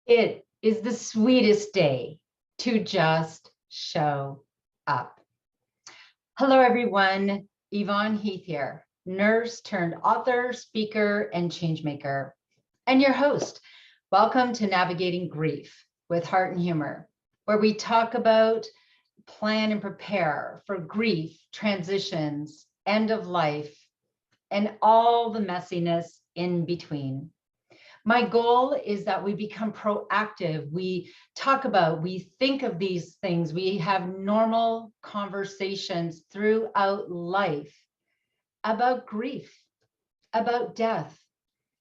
It is the sweetest day to just show up. Hello, everyone. Yvonne Heath here, nurse turned author, speaker, and changemaker, and your host. Welcome to Navigating Grief with Heart and Humor, where we talk about, plan, and prepare for grief, transitions, end of life, and all the messiness in between. My goal is that we become proactive. We talk about, we think of these things. We have normal conversations throughout life about grief, about death,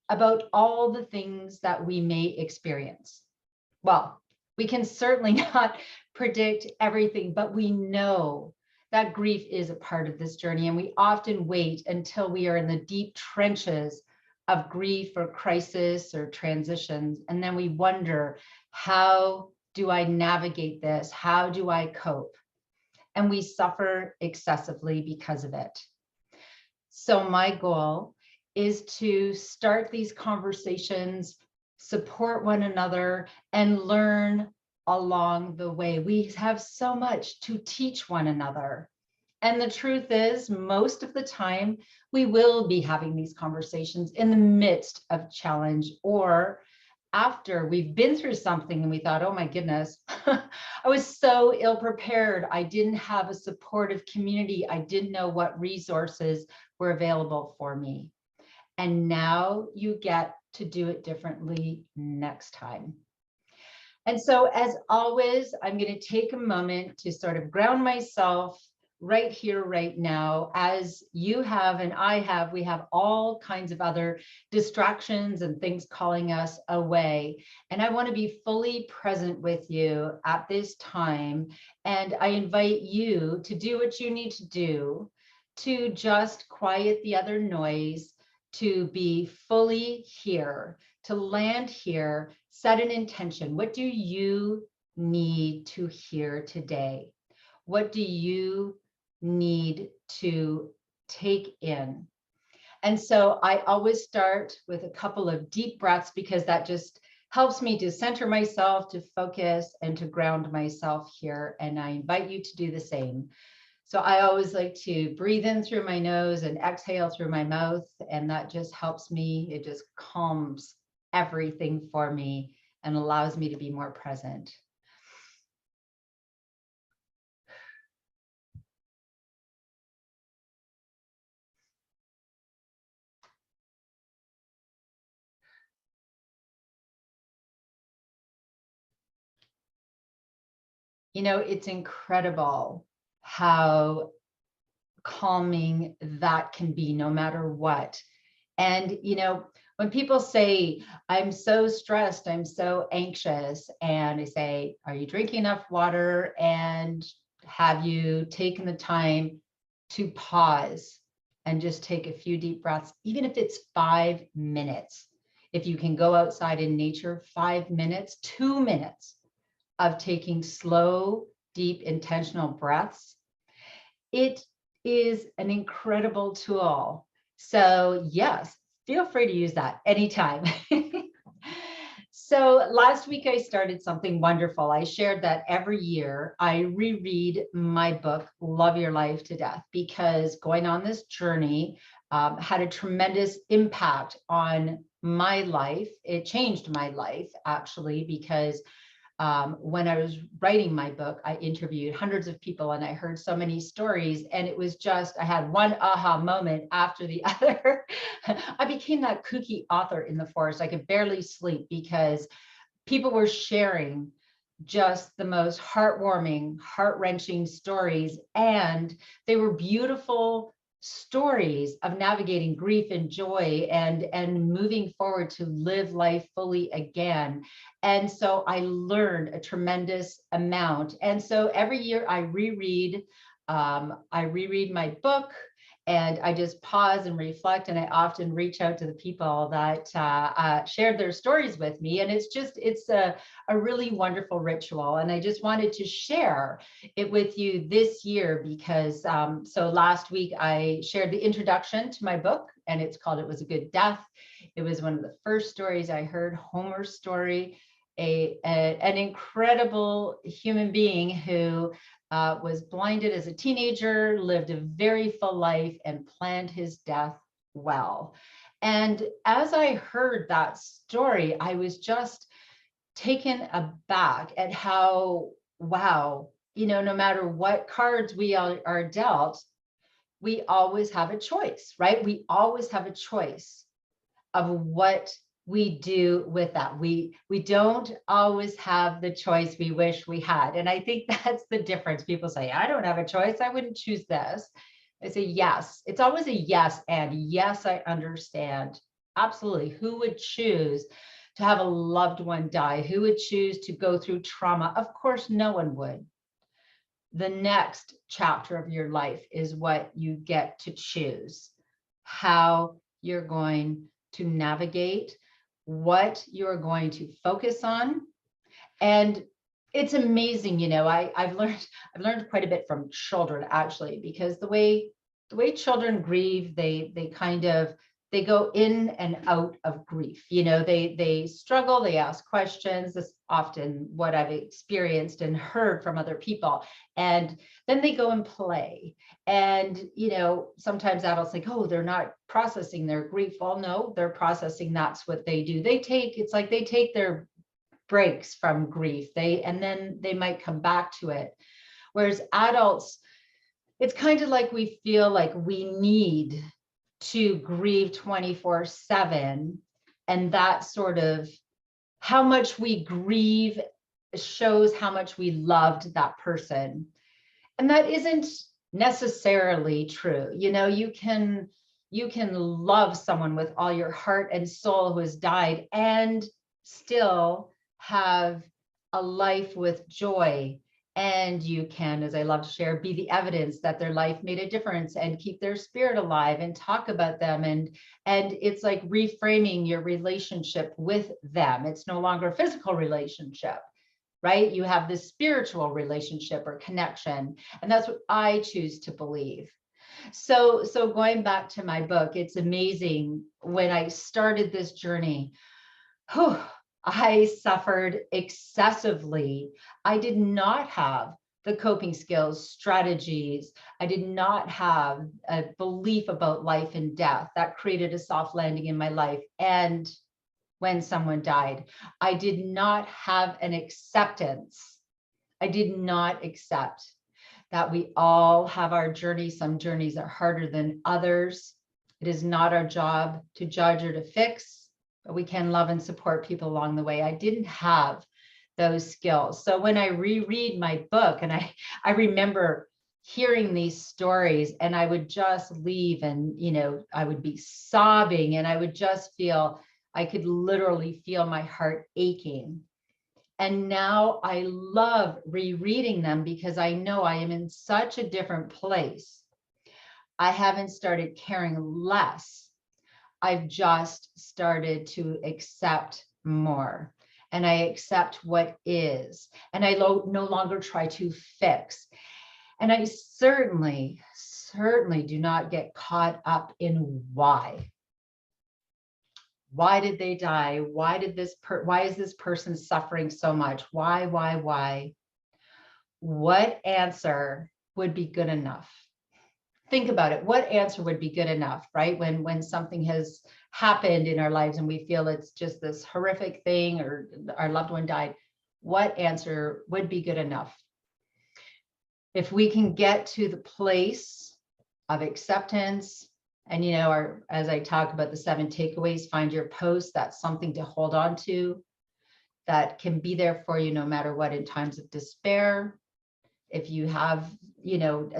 about all the things that we may experience. Well, we can certainly not predict everything, but we know that grief is a part of this journey. And we often wait until we are in the deep trenches of grief or crisis or transitions. And then we wonder, how do I navigate this? How do I cope? And we suffer excessively because of it. So my goal is to start these conversations, support one another, and learn along the way. We have so much to teach one another. And the truth is, most of the time, we will be having these conversations in the midst of challenge or after we've been through something and we thought, oh my goodness, I was so ill prepared. I didn't have a supportive community. I didn't know what resources were available for me. And now you get to do it differently next time. And so as always, I'm going to take a moment to sort of ground myself right here, right now, as you have and I have. We have all kinds of other distractions and things calling us away. And I want to be fully present with you at this time. And I invite you to do what you need to do to just quiet the other noise, to be fully here, to land here, set an intention. What do you need to hear today? What do you need to take in? And so I always start with a couple of deep breaths because that just helps me to center myself, to focus, and to ground myself here. And I invite you to do the same. So I always like to breathe in through my nose and exhale through my mouth. And that just helps me. It just calms everything for me and allows me to be more present. You know, it's incredible how calming that can be no matter what. And, you know, when people say, I'm so stressed, I'm so anxious, and I say, are you drinking enough water? And have you taken the time to pause and just take a few deep breaths, even if it's 5 minutes? If you can go outside in nature, 5 minutes, 2 minutes of taking slow, deep, intentional breaths, it is an incredible tool. So yes, feel free to use that anytime. So last week I started something wonderful. I shared that every year I reread my book, Love Your Life to Death, because going on this journey had a tremendous impact on my life. It changed my life, actually, because when I was writing my book, I interviewed hundreds of people and I heard so many stories, and it was just, I had one aha moment after the other. I became that kooky author in the forest. I could barely sleep because people were sharing just the most heartwarming, heart-wrenching stories, and they were beautiful stories of navigating grief and joy and moving forward to live life fully again. And so I learned a tremendous amount. And so every year I reread my book, and I just pause and reflect, and I often reach out to the people that shared their stories with me. And it's a really wonderful ritual. And I just wanted to share it with you this year because so last week I shared the introduction to my book, and it's called It Was a Good Death. It was one of the first stories I heard, Homer's story. an incredible human being who was blinded as a teenager, lived a very full life, and planned his death well. And as I heard that story, I was just taken aback at how, wow, no matter what cards we are dealt, we always have a choice, right? We always have a choice of what we do with that. We don't always have the choice we wish we had. And I think that's the difference. People say, I don't have a choice. I wouldn't choose this. I say, yes. It's always a yes. And yes, I understand. Absolutely. Who would choose to have a loved one die? Who would choose to go through trauma? Of course, no one would. The next chapter of your life is what you get to choose, how you're going to navigate, what you're going to focus on. And it's amazing, I've learned quite a bit from children, actually, because the way children grieve, they go in and out of grief. They struggle, they ask questions. This is often what I've experienced and heard from other people. And then they go and play. And, sometimes adults think, oh, they're not processing their grief. Well, no, they're processing. That's what they do. It's like they take their breaks from grief. And then they might come back to it. Whereas adults, it's kind of like we feel like we need to grieve 24/7. And that sort of how much we grieve shows how much we loved that person. And that isn't necessarily true. You can love someone with all your heart and soul who has died and still have a life with joy. And you can, as I love to share, be the evidence that their life made a difference and keep their spirit alive and talk about them. And it's like reframing your relationship with them. It's no longer a physical relationship, right? You have this spiritual relationship or connection. And that's what I choose to believe. So going back to my book, it's amazing. When I started this journey, I suffered excessively. I did not have the coping skills, strategies. I did not have a belief about life and death that created a soft landing in my life. And when someone died, I did not have an acceptance. I did not accept that we all have our journeys. Some journeys are harder than others. It is not our job to judge or to fix, but we can love and support people along the way. I didn't have those skills. So when I reread my book, and I remember hearing these stories, and I would just leave and, I would be sobbing, and I would just I could literally feel my heart aching. And now I love rereading them because I know I am in such a different place. I haven't started caring less. I've just started to accept more, and I accept what is, and I no longer try to fix. And I certainly do not get caught up in why. Why did they die? Why is this person suffering so much? Why? What answer would be good enough? Think about it. What answer would be good enough, right? When something has happened in our lives and we feel it's just this horrific thing, or our loved one died, what answer would be good enough? If we can get to the place of acceptance, and as I talk about the 7 takeaways, find your post, that's something to hold on to, that can be there for you no matter what in times of despair. If you have,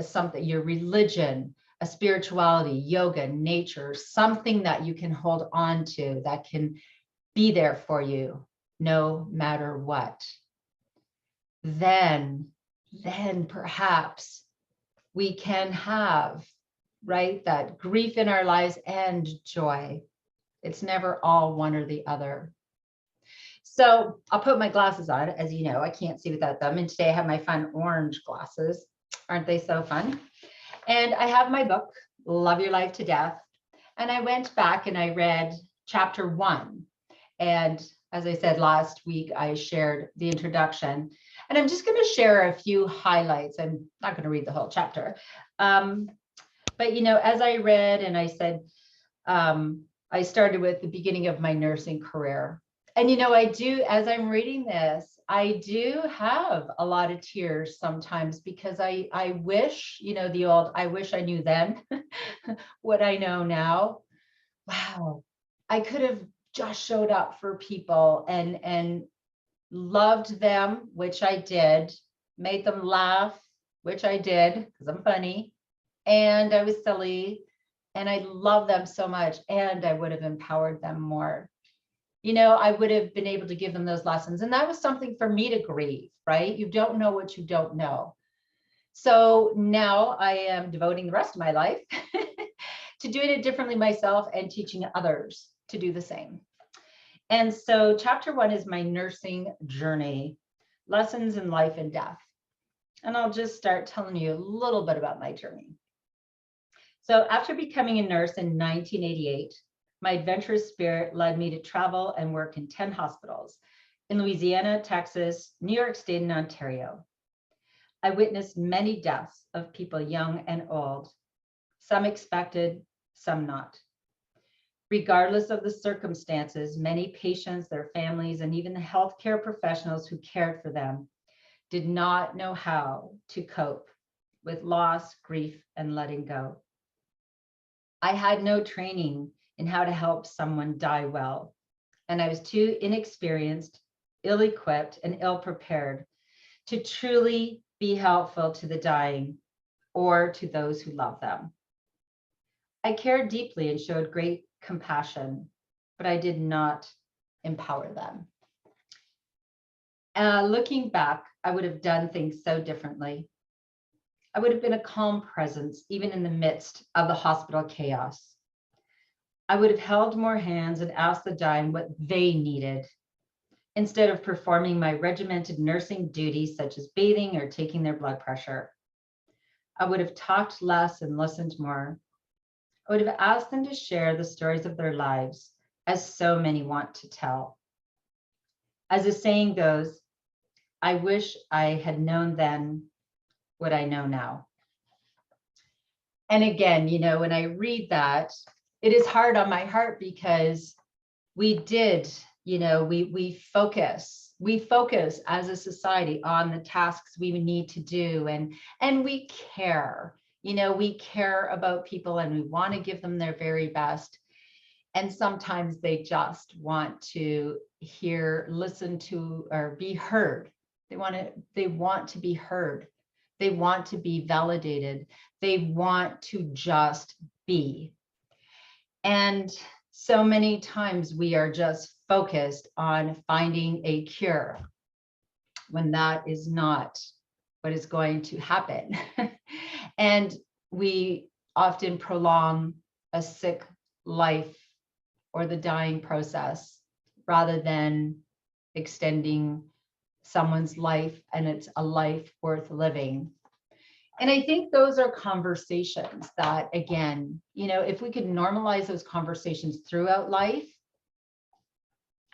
something, your religion, a spirituality, yoga, nature, something that you can hold on to that can be there for you no matter what, then perhaps we can have, right, that grief in our lives and joy. It's never all one or the other. So I'll put my glasses on. As you know, I can't see without them. And today I have my fun orange glasses. Aren't they so fun? And I have my book, Love Your Life to Death. And I went back and I read chapter 1. And as I said last week, I shared the introduction, and I'm just going to share a few highlights. I'm not going to read the whole chapter. But, as I read and I said, I started with the beginning of my nursing career. And, I do, as I'm reading this, I do have a lot of tears sometimes because I wish, the old, I wish I knew then what I know now. Wow, I could have just showed up for people and loved them, which I did, made them laugh, which I did because I'm funny, and I was silly, and I love them so much, and I would have empowered them more. I would have been able to give them those lessons. And that was something for me to grieve, right? You don't know what you don't know. So now I am devoting the rest of my life to doing it differently myself and teaching others to do the same. And so chapter 1 is my nursing journey, lessons in life and death. And I'll just start telling you a little bit about my journey. So after becoming a nurse in 1988, my adventurous spirit led me to travel and work in 10 hospitals in Louisiana, Texas, New York State, and Ontario. I witnessed many deaths of people young and old, some expected, some not. Regardless of the circumstances, many patients, their families, and even the healthcare professionals who cared for them did not know how to cope with loss, grief, and letting go. I had no training in how to help someone die well, and I was too inexperienced, ill-equipped, and ill-prepared to truly be helpful to the dying or to those who love them. I cared deeply and showed great compassion, but I did not empower them. Looking back, I would have done things so differently. I would have been a calm presence, even in the midst of the hospital chaos. I would have held more hands and asked the dying what they needed, instead of performing my regimented nursing duties, such as bathing or taking their blood pressure. I would have talked less and listened more. I would have asked them to share the stories of their lives, as so many want to tell. As the saying goes, I wish I had known then what I know now. And again, when I read that, it is hard on my heart because we did, we focus as a society on the tasks we need to do, and we care, we care about people and we want to give them their very best. And sometimes they just want to hear, listen to, or be heard. They want to be heard. They want to be validated. They want to just be. And so many times we are just focused on finding a cure when that is not what is going to happen. And we often prolong a sick life or the dying process rather than extending someone's life, and it's a life worth living. And I think those are conversations that, again, if we could normalize those conversations throughout life,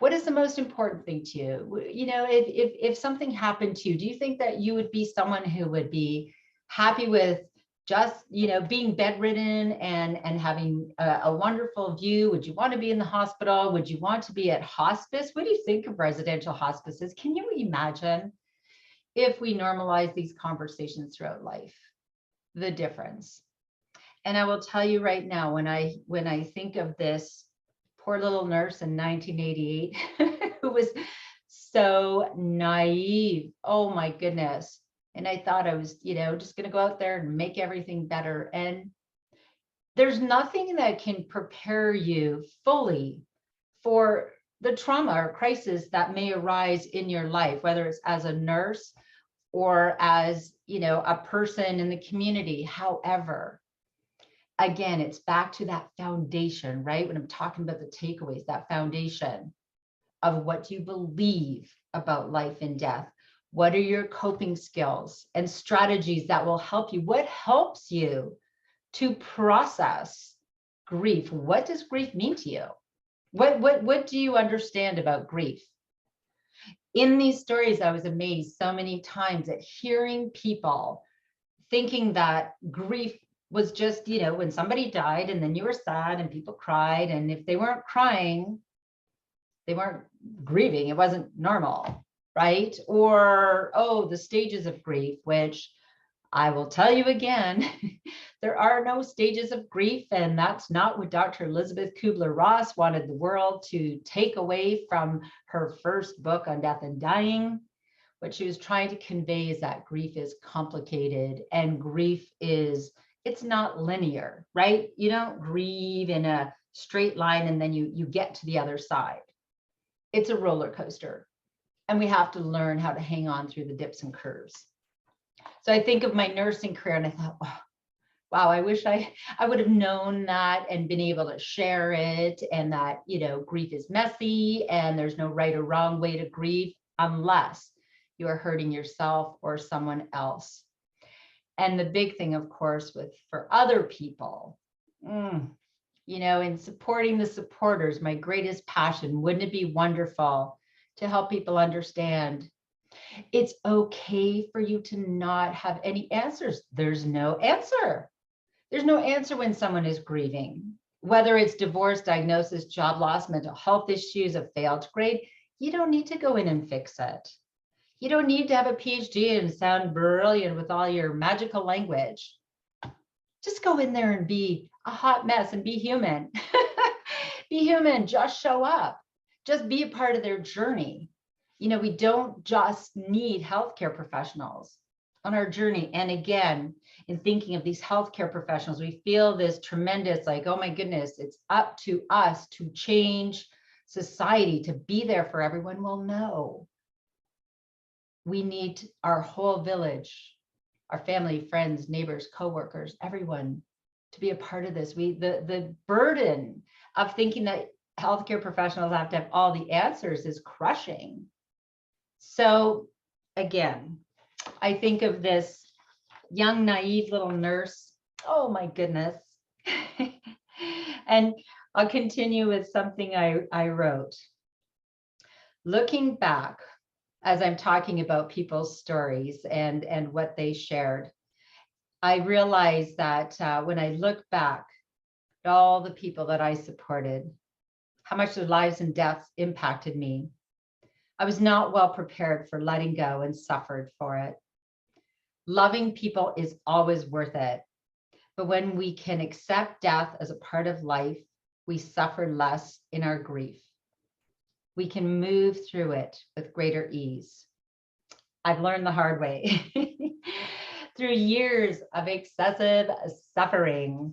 what is the most important thing to you? If something happened to you, do you think that you would be someone who would be happy with just, being bedridden and having a wonderful view? Would you want to be in the hospital? Would you want to be at hospice? What do you think of residential hospices? Can you imagine if we normalize these conversations throughout life, the difference? And I will tell you right now, when I think of this poor little nurse in 1988 who was so naive, oh my goodness. And I thought I was, just going to go out there and make everything better. And there's nothing that can prepare you fully for the trauma or crisis that may arise in your life, whether it's as a nurse or as, a person in the community. However, again, it's back to that foundation, right? When I'm talking about the takeaways, that foundation of what you believe about life and death. What are your coping skills and strategies that will help you? What helps you to process grief? What does grief mean to you? What do you understand about grief? In these stories, I was amazed so many times at hearing people thinking that grief was just, when somebody died and then you were sad and people cried. And if they weren't crying, they weren't grieving. It wasn't normal, right? Or, oh, the stages of grief, which I will tell you again, there are no stages of grief, and that's not what Dr. Elizabeth Kubler-Ross wanted the world to take away from her first book on death and dying. What she was trying to convey is that grief is complicated, and grief it's not linear, right? You don't grieve in a straight line and then you get to the other side. It's a roller coaster, and we have to learn how to hang on through the dips and curves. So I think of my nursing career and I thought, oh, wow, I wish I would have known that and been able to share it, and that, grief is messy and there's no right or wrong way to grieve unless you are hurting yourself or someone else. And the big thing, of course, for other people, in supporting the supporters, my greatest passion, wouldn't it be wonderful to help people understand it's okay for you to not have any answers. There's no answer. There's no answer when someone is grieving, whether it's divorce, diagnosis, job loss, mental health issues, a failed grade. You don't need to go in and fix it. You don't need to have a PhD and sound brilliant with all your magical language. Just go in there and be a hot mess and be human. Be human, just show up. Just be a part of their journey. We don't just need healthcare professionals on our journey. And again, in thinking of these healthcare professionals, we feel this tremendous, like, oh my goodness, it's up to us to change society, to be there for everyone. Well, no. We need our whole village, our family, friends, neighbors, coworkers, everyone to be a part of this. The burden of thinking that healthcare professionals have to have all the answers is crushing. So again, I think of this young, naive little nurse. Oh my goodness. And I'll continue with something I wrote. Looking back, as I'm talking about people's stories and what they shared, I realized that when I look back at all the people that I supported, how much their lives and deaths impacted me, I was not well prepared for letting go and suffered for it. Loving people is always worth it. But when we can accept death as a part of life, we suffer less in our grief. We can move through it with greater ease. I've learned the hard way through years of excessive suffering.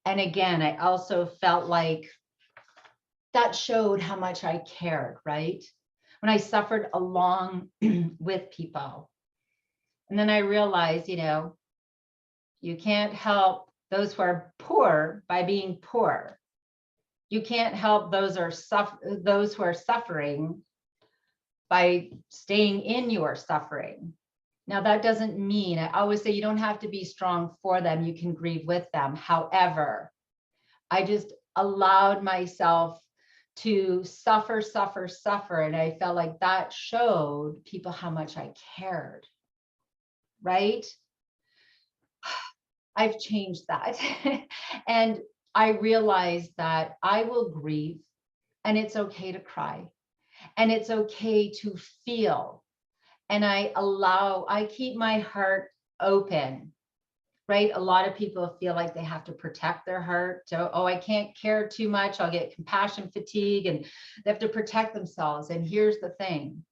And again, I also felt like that showed how much I cared, right? When I suffered along with people. And then I realized, you can't help those who are poor by being poor. You can't help those who are suffering by staying in your suffering. Now, that doesn't mean, I always say you don't have to be strong for them. You can grieve with them. However, I just allowed myself to suffer. And I felt like that showed people how much I cared, right? I've changed that. And I realized that I will grieve, and it's okay to cry, and it's okay to feel. And I keep my heart open, right? A lot of people feel like they have to protect their heart. So, oh, I can't care too much. I'll get compassion fatigue, and they have to protect themselves. And here's the thing.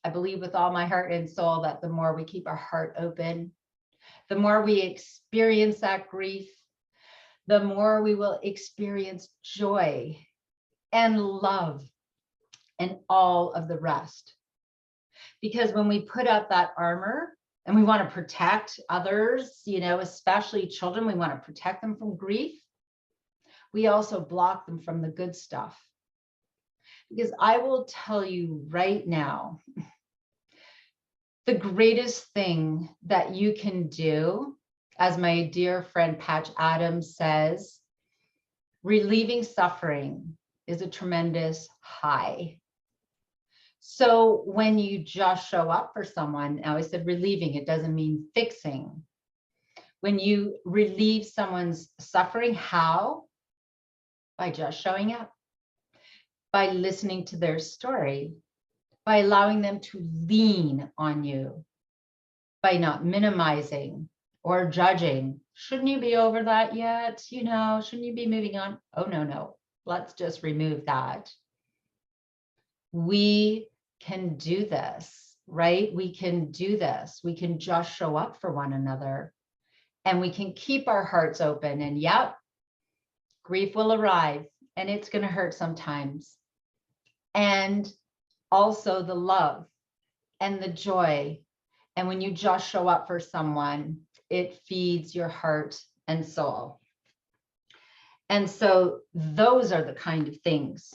I believe with all my heart and soul that the more we keep our heart open, the more we experience that grief, the more we will experience joy and love and all of the rest. Because when we put up that armor and we want to protect others, especially children, we want to protect them from grief, we also block them from the good stuff. Because I will tell you right now, the greatest thing that you can do as my dear friend Patch Adams says, relieving suffering is a tremendous high. So when you just show up for someone, now I said relieving, it doesn't mean fixing. When you relieve someone's suffering, how? By just showing up, by listening to their story, by allowing them to lean on you, by not minimizing or judging. Shouldn't you be over that yet? You know, shouldn't you be moving on? Oh, no. Let's just remove that. We can do this, right? We can do this. We can just show up for one another, and we can keep our hearts open. And yep, grief will arrive, and it's going to hurt sometimes. And also the love and the joy. And when you just show up for someone, it feeds your heart and soul. And so those are the kind of things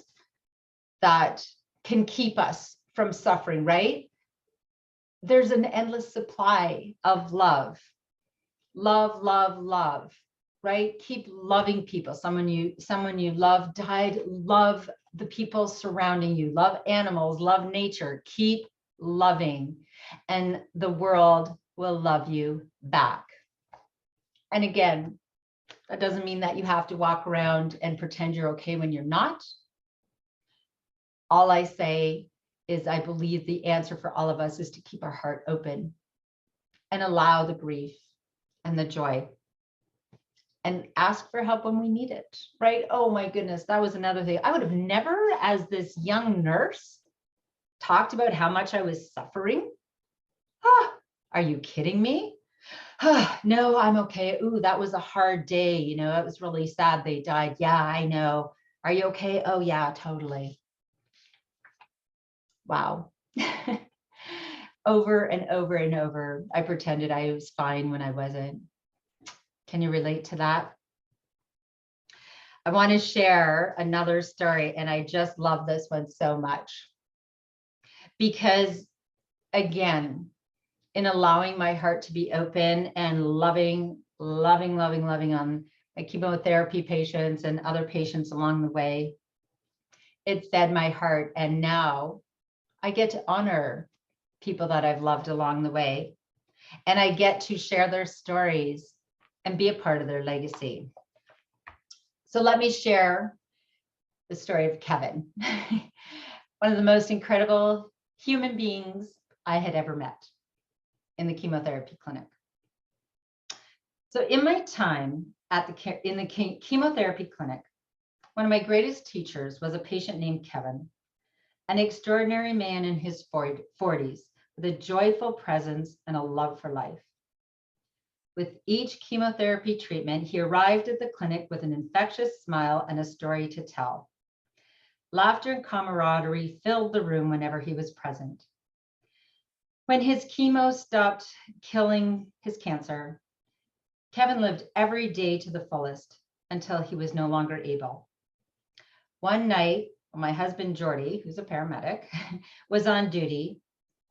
that can keep us from suffering, right? There's an endless supply of love, right? Keep loving people. Someone you love died, love the people surrounding you, love animals, love nature, keep loving, and the world will love you back. And again, that doesn't mean that you have to walk around and pretend you're okay when you're not. All I say is I believe the answer for all of us is to keep our heart open and allow the grief and the joy and ask for help when we need it, right? Oh my goodness, that was another thing. I would have never, as this young nurse, talked about how much I was suffering. Are you kidding me? No, I'm okay. Ooh, that was a hard day. You know, it was really sad they died. Yeah, I know. Are you okay? Oh yeah, totally. Wow. Over and over and over, I pretended I was fine when I wasn't. Can you relate to that? I want to share another story, and I just love this one so much. Because again, in allowing my heart to be open and loving on my chemotherapy patients and other patients along the way, it fed my heart. And now I get to honor people that I've loved along the way, and I get to share their stories and be a part of their legacy. So let me share the story of Kevin, one of the most incredible human beings I had ever met in the chemotherapy clinic. So in my time in the chemotherapy clinic, one of my greatest teachers was a patient named Kevin, an extraordinary man in his 40s with a joyful presence and a love for life. With each chemotherapy treatment, he arrived at the clinic with an infectious smile and a story to tell. Laughter and camaraderie filled the room whenever he was present. When his chemo stopped killing his cancer, Kevin lived every day to the fullest until he was no longer able. One night, when my husband, Jordy, who's a paramedic, was on duty,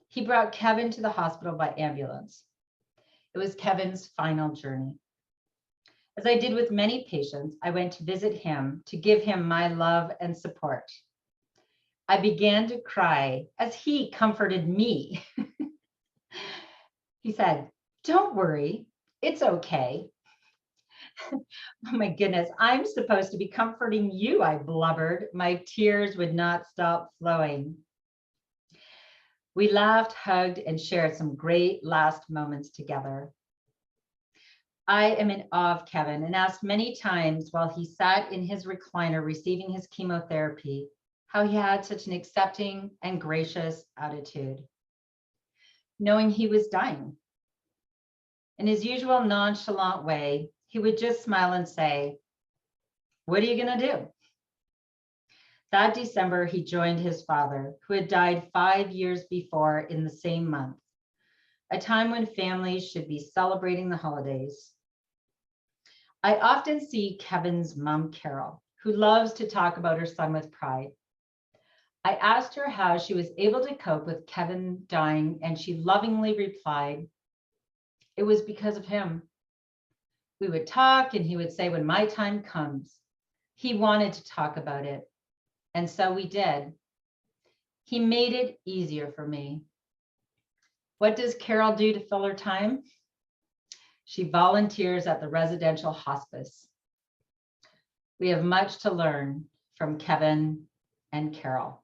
he brought Kevin to the hospital by ambulance. It was Kevin's final journey. As I did with many patients, I went to visit him to give him my love and support. I began to cry as he comforted me. He said, "Don't worry, it's okay." Oh my goodness, I'm supposed to be comforting you, I blubbered. My tears would not stop flowing. We laughed, hugged, and shared some great last moments together. I am in awe of Kevin and asked many times while he sat in his recliner receiving his chemotherapy, how he had such an accepting and gracious attitude, knowing he was dying. In his usual nonchalant way, he would just smile and say, "What are you going to do?" That December, he joined his father, who had died 5 years before in the same month, a time when families should be celebrating the holidays. I often see Kevin's mom, Carol, who loves to talk about her son with pride. I asked her how she was able to cope with Kevin dying, and she lovingly replied, "It was because of him. We would talk and he would say, when my time comes, he wanted to talk about it. And so we did. He made it easier for me. What does Carol do to fill her time? She volunteers at the residential hospice. We have much to learn from Kevin and Carol.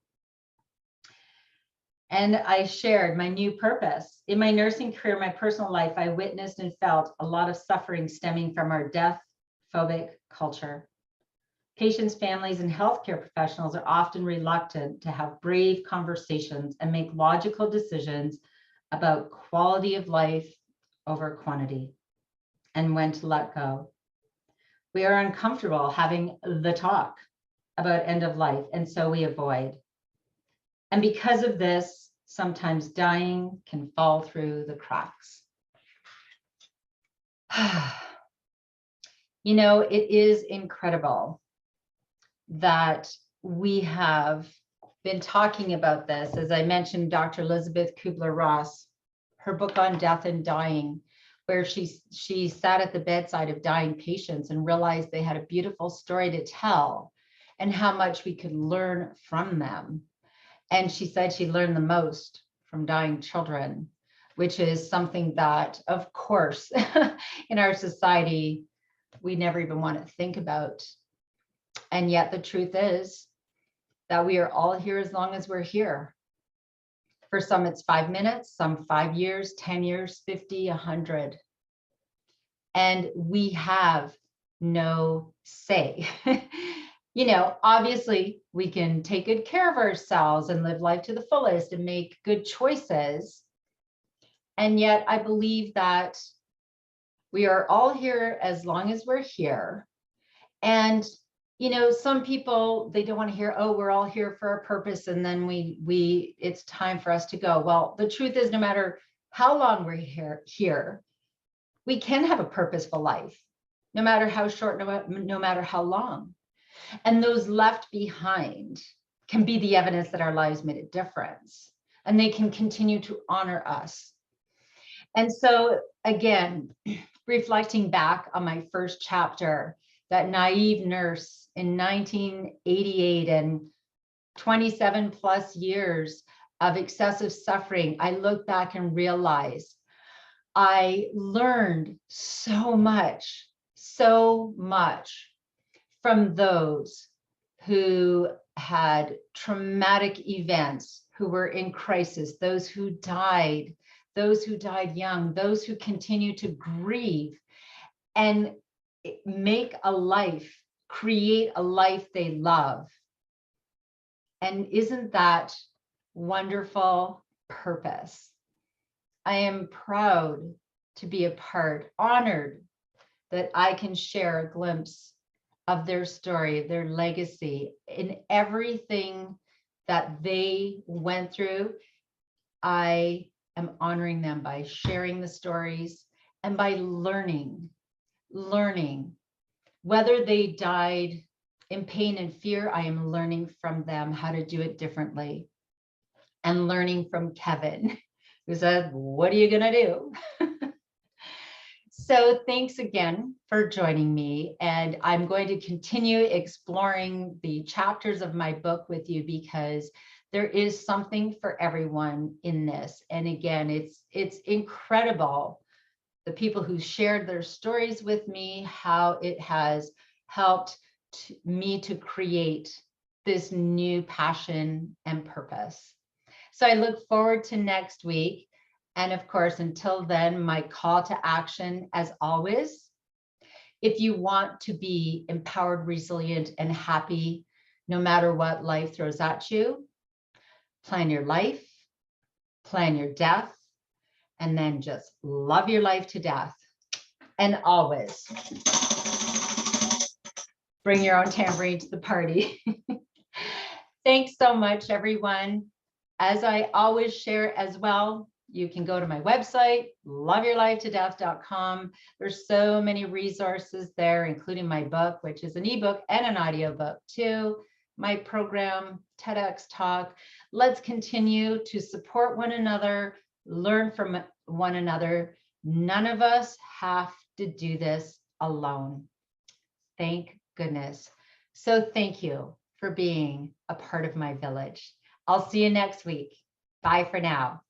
And I shared my new purpose. In my nursing career, my personal life, I witnessed and felt a lot of suffering stemming from our death-phobic culture. Patients, families, and healthcare professionals are often reluctant to have brave conversations and make logical decisions about quality of life over quantity and when to let go. We are uncomfortable having the talk about end of life, and so we avoid. And because of this, sometimes dying can fall through the cracks. You know, it is incredible that we have been talking about this. As I mentioned, Dr. Elizabeth Kubler-Ross, her book on death and dying, where she sat at the bedside of dying patients and realized they had a beautiful story to tell and how much we could learn from them. And she said she learned the most from dying children, which is something that, of course, in our society, we never even want to think about. And yet the truth is that we are all here as long as we're here. For some, it's 5 minutes, some 5 years, 10 years, 50, 100. And we have no say. You know, obviously we can take good care of ourselves and live life to the fullest and make good choices. And yet I believe that we are all here as long as we're here. And, you know, some people, they don't want to hear, oh, we're all here for a purpose. And then it's time for us to go. Well, the truth is, no matter how long we're here, we can have a purposeful life, no matter how short, no matter how long. And those left behind can be the evidence that our lives made a difference, and they can continue to honor us. And so again, reflecting back on my first chapter, that naive nurse in 1988 and 27 plus years of excessive suffering, I look back and realize I learned so much from those who had traumatic events, who were in crisis, those who died young, those who continue to grieve and make a life, create a life they love. And isn't that wonderful purpose? I am proud to be a part, honored that I can share a glimpse of their story, their legacy, in everything that they went through. I am honoring them by sharing the stories and by learning, whether they died in pain and fear. I am learning from them how to do it differently, and learning from Kevin, who said, what are you gonna do? So thanks again for joining me. And I'm going to continue exploring the chapters of my book with you, because there is something for everyone in this. And again, it's incredible, the people who shared their stories with me, how it has helped me to create this new passion and purpose. So I look forward to next week. And of course, until then, my call to action, as always, if you want to be empowered, resilient, and happy, no matter what life throws at you, plan your life, plan your death, and then just love your life to death. And always bring your own tambourine to the party. Thanks so much, everyone. As I always share as well, you can go to my website, loveyourlifetodeath.com. There's so many resources there, including my book, which is an ebook and an audiobook too, my program, TEDx talk. Let's continue to support one another, learn from one another. None of us have to do this alone. Thank goodness. So thank you for being a part of my village. I'll see you next week. Bye for now.